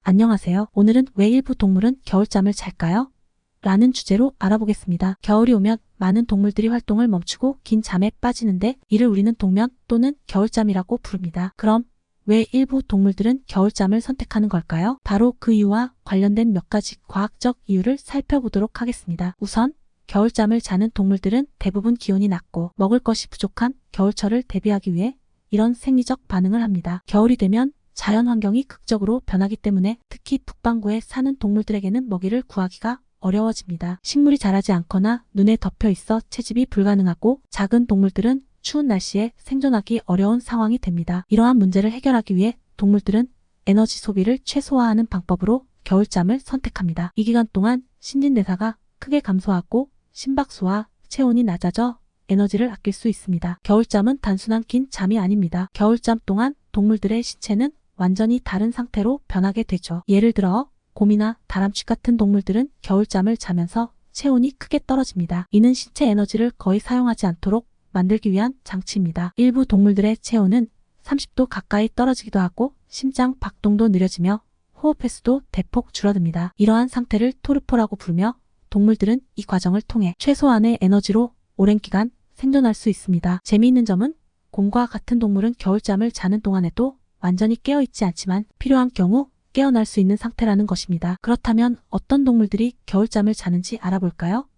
안녕하세요. 오늘은 왜 일부 동물은 겨울잠을 잘까요? 라는 주제로 알아보겠습니다. 겨울이 오면 많은 동물들이 활동을 멈추고 긴 잠에 빠지는데 이를 우리는 동면 또는 겨울잠이라고 부릅니다. 그럼 왜 일부 동물들은 겨울잠을 선택하는 걸까요? 바로 그 이유와 관련된 몇 가지 과학적 이유를 살펴보도록 하겠습니다. 우선 겨울잠을 자는 동물들은 대부분 기온이 낮고 먹을 것이 부족한 겨울철을 대비하기 위해 이런 생리적 반응을 합니다. 겨울이 되면 자연 환경이 극적으로 변하기 때문에 특히 북반구에 사는 동물들에게는 먹이를 구하기가 어려워집니다. 식물이 자라지 않거나 눈에 덮여 있어 채집이 불가능하고 작은 동물들은 추운 날씨에 생존하기 어려운 상황이 됩니다. 이러한 문제를 해결하기 위해 동물들은 에너지 소비를 최소화하는 방법으로 겨울잠을 선택합니다. 이 기간 동안 신진대사가 크게 감소하고 심박수와 체온이 낮아져 에너지를 아낄 수 있습니다. 겨울잠은 단순한 긴 잠이 아닙니다. 겨울잠 동안 동물들의 신체는 완전히 다른 상태로 변하게 되죠. 예를 들어 곰이나 다람쥐 같은 동물들은 겨울잠을 자면서 체온이 크게 떨어집니다. 이는 신체 에너지를 거의 사용하지 않도록 만들기 위한 장치입니다. 일부 동물들의 체온은 30도 가까이 떨어지기도 하고 심장 박동도 느려지며 호흡 횟수도 대폭 줄어듭니다. 이러한 상태를 토르포라고 부르며 동물들은 이 과정을 통해 최소한의 에너지로 오랜 기간 생존할 수 있습니다. 재미있는 점은 곰과 같은 동물은 겨울잠을 자는 동안에도 완전히 깨어있지 않지만 필요한 경우 깨어날 수 있는 상태라는 것입니다. 그렇다면 어떤 동물들이 겨울잠을 자는지 알아볼까요?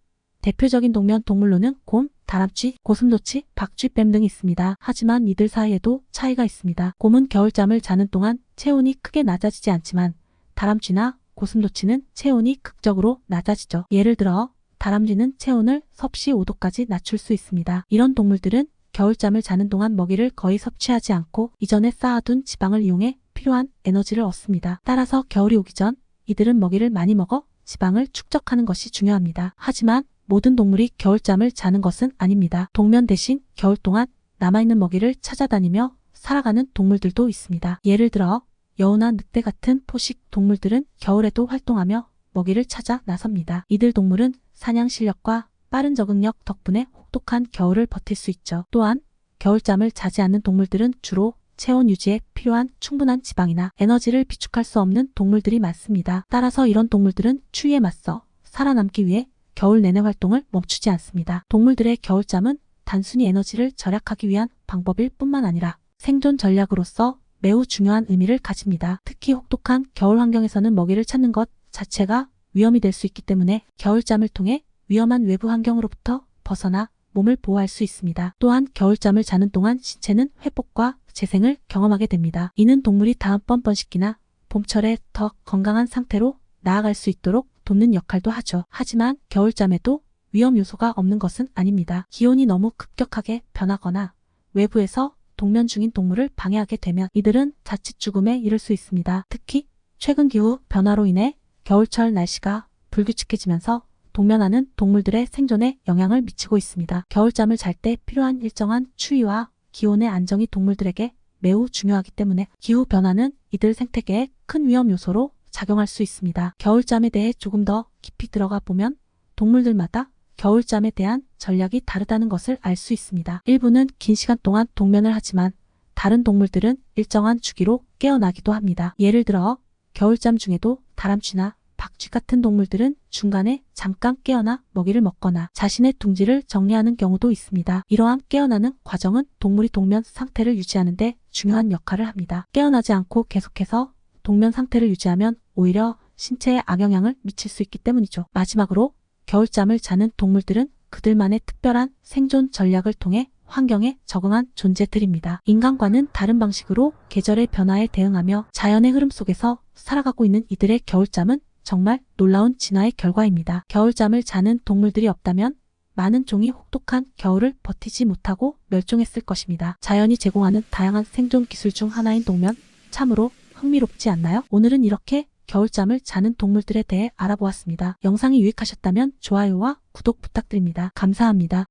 대표적인 동면 동물로는 곰, 다람쥐, 고슴도치, 박쥐뱀 등이 있습니다. 하지만 이들 사이에도 차이가 있습니다. 곰은 겨울잠을 자는 동안 체온이 크게 낮아지지 않지만 다람쥐나 고슴도치는 체온이 극적으로 낮아지죠. 예를 들어 다람쥐는 체온을 섭씨 5도까지 낮출 수 있습니다. 이런 동물들은 겨울잠을 자는 동안 먹이를 거의 섭취하지 않고 이전에 쌓아둔 지방을 이용해 필요한 에너지를 얻습니다. 따라서 겨울이 오기 전 이들은 먹이를 많이 먹어 지방을 축적하는 것이 중요합니다. 하지만 모든 동물이 겨울잠을 자는 것은 아닙니다. 동면 대신 겨울 동안 남아있는 먹이를 찾아다니며 살아가는 동물들도 있습니다. 예를 들어 여우나 늑대 같은 포식 동물들은 겨울에도 활동하며 먹이를 찾아 나섭니다. 이들 동물은 사냥 실력과 빠른 적응력 덕분에 혹독한 겨울을 버틸 수 있죠. 또한 겨울잠을 자지 않는 동물들은 주로 체온 유지에 필요한 충분한 지방이나 에너지를 비축할 수 없는 동물들이 많습니다. 따라서 이런 동물들은 추위에 맞서 살아남기 위해 겨울 내내 활동을 멈추지 않습니다. 동물들의 겨울잠은 단순히 에너지를 절약하기 위한 방법일 뿐만 아니라 생존 전략으로서 매우 중요한 의미를 가집니다. 특히 혹독한 겨울 환경에서는 먹이를 찾는 것 자체가 위험이 될 수 있기 때문에 겨울잠을 통해 위험한 외부 환경으로부터 벗어나 몸을 보호할 수 있습니다. 또한 겨울잠을 자는 동안 신체는 회복과 재생을 경험하게 됩니다. 이는 동물이 다음번 번식기나 봄철에 더 건강한 상태로 나아갈 수 있도록 돕는 역할도 하죠. 하지만 겨울잠에도 위험 요소가 없는 것은 아닙니다. 기온이 너무 급격하게 변하거나 외부에서 동면 중인 동물을 방해하게 되면 이들은 자칫 죽음에 이를 수 있습니다. 특히 최근 기후 변화로 인해 겨울철 날씨가 불규칙해지면서 동면하는 동물들의 생존에 영향을 미치고 있습니다. 겨울잠을 잘 때 필요한 일정한 추위와 기온의 안정이 동물들에게 매우 중요하기 때문에 기후 변화는 이들 생태계에 큰 위험 요소로 작용할 수 있습니다. 겨울잠에 대해 조금 더 깊이 들어가 보면 동물들마다 겨울잠에 대한 전략이 다르다는 것을 알 수 있습니다. 일부는 긴 시간 동안 동면을 하지만 다른 동물들은 일정한 주기로 깨어나기도 합니다. 예를 들어 겨울잠 중에도 다람쥐나 박쥐 같은 동물들은 중간에 잠깐 깨어나 먹이를 먹거나 자신의 둥지를 정리하는 경우도 있습니다. 이러한 깨어나는 과정은 동물이 동면 상태를 유지하는 데 중요한 역할을 합니다. 깨어나지 않고 계속해서 동면 상태를 유지하면 오히려 신체에 악영향을 미칠 수 있기 때문이죠. 마지막으로 겨울잠을 자는 동물들은 그들만의 특별한 생존 전략을 통해 환경에 적응한 존재들입니다. 인간과는 다른 방식으로 계절의 변화에 대응하며 자연의 흐름 속에서 살아가고 있는 이들의 겨울잠은 정말 놀라운 진화의 결과입니다. 겨울잠을 자는 동물들이 없다면 많은 종이 혹독한 겨울을 버티지 못하고 멸종했을 것입니다. 자연이 제공하는 다양한 생존 기술 중 하나인 동면, 참으로 흥미롭지 않나요? 오늘은 이렇게 겨울잠을 자는 동물들에 대해 알아보았습니다. 영상이 유익하셨다면 좋아요와 구독 부탁드립니다. 감사합니다.